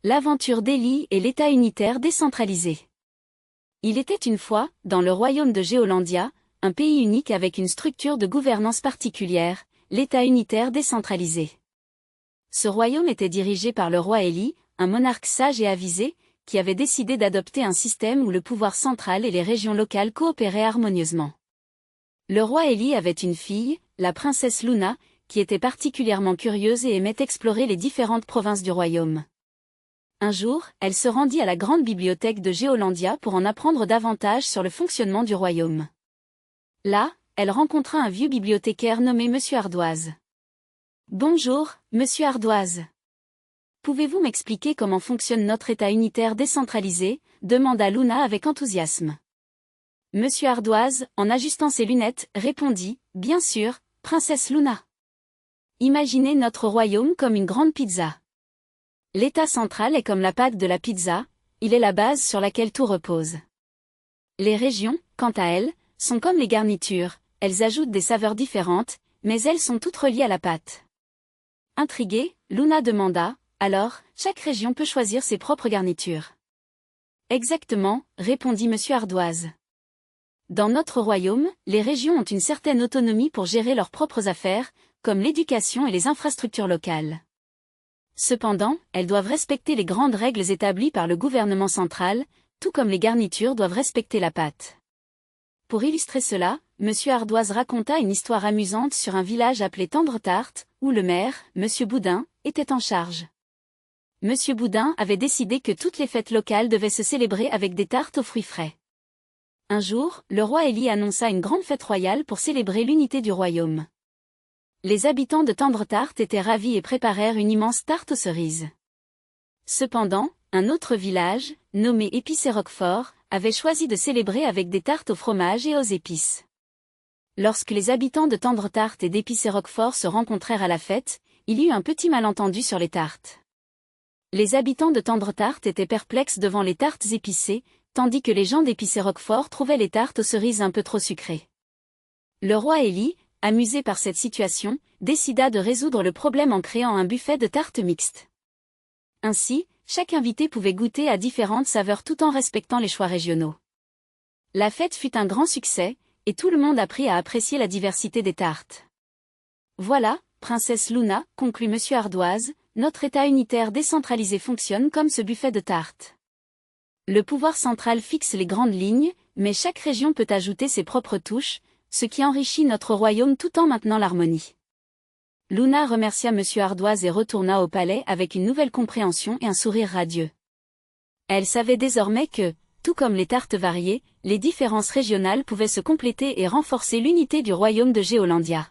L'aventure d'Ellie et l'État unitaire décentralisé. Il était une fois, dans le royaume de Géolandia, un pays unique avec une structure de gouvernance particulière, l'État unitaire décentralisé. Ce royaume était dirigé par le roi Ellie, un monarque sage et avisé, qui avait décidé d'adopter un système où le pouvoir central et les régions locales coopéraient harmonieusement. Le roi Ellie avait une fille, la princesse Luna, qui était particulièrement curieuse et aimait explorer les différentes provinces du royaume. Un jour, elle se rendit à la grande bibliothèque de Géolandia pour en apprendre davantage sur le fonctionnement du royaume. Là, elle rencontra un vieux bibliothécaire nommé Monsieur Ardoise. « Bonjour, Monsieur Ardoise. Pouvez-vous m'expliquer comment fonctionne notre État unitaire décentralisé ?» demanda Luna avec enthousiasme. Monsieur Ardoise, en ajustant ses lunettes, répondit « Bien sûr, princesse Luna. Imaginez notre royaume comme une grande pizza. L'État central est comme la pâte de la pizza, il est la base sur laquelle tout repose. Les régions, quant à elles, sont comme les garnitures, elles ajoutent des saveurs différentes, mais elles sont toutes reliées à la pâte. » Intriguée, Luna demanda, « Alors, chaque région peut choisir ses propres garnitures. » « Exactement, » répondit Monsieur Ardoise. « Dans notre royaume, les régions ont une certaine autonomie pour gérer leurs propres affaires, comme l'éducation et les infrastructures locales. Cependant, elles doivent respecter les grandes règles établies par le gouvernement central, tout comme les garnitures doivent respecter la pâte. » Pour illustrer cela, Monsieur Ardoise raconta une histoire amusante sur un village appelé Tendretarte, où le maire, Monsieur Boudin, était en charge. Monsieur Boudin avait décidé que toutes les fêtes locales devaient se célébrer avec des tartes aux fruits frais. Un jour, le roi Ellie annonça une grande fête royale pour célébrer l'unité du royaume. Les habitants de Tendretarte étaient ravis et préparèrent une immense tarte aux cerises. Cependant, un autre village, nommé Épicé-Roquefort, avait choisi de célébrer avec des tartes au fromage et aux épices. Lorsque les habitants de Tendretarte et d'Épicé-Roquefort se rencontrèrent à la fête, il y eut un petit malentendu sur les tartes. Les habitants de Tendretarte étaient perplexes devant les tartes épicées, tandis que les gens d'Épicé-Roquefort trouvaient les tartes aux cerises un peu trop sucrées. Le roi Ellie, amusé par cette situation, décida de résoudre le problème en créant un buffet de tartes mixtes. Ainsi, chaque invité pouvait goûter à différentes saveurs tout en respectant les choix régionaux. La fête fut un grand succès, et tout le monde apprit à apprécier la diversité des tartes. Voilà, princesse Luna, conclut Monsieur Ardoise, notre État unitaire décentralisé fonctionne comme ce buffet de tartes. Le pouvoir central fixe les grandes lignes, mais chaque région peut ajouter ses propres touches, ce qui enrichit notre royaume tout en maintenant l'harmonie. Luna remercia Monsieur Ardoise et retourna au palais avec une nouvelle compréhension et un sourire radieux. Elle savait désormais que, tout comme les tartes variées, les différences régionales pouvaient se compléter et renforcer l'unité du royaume de Géolandia.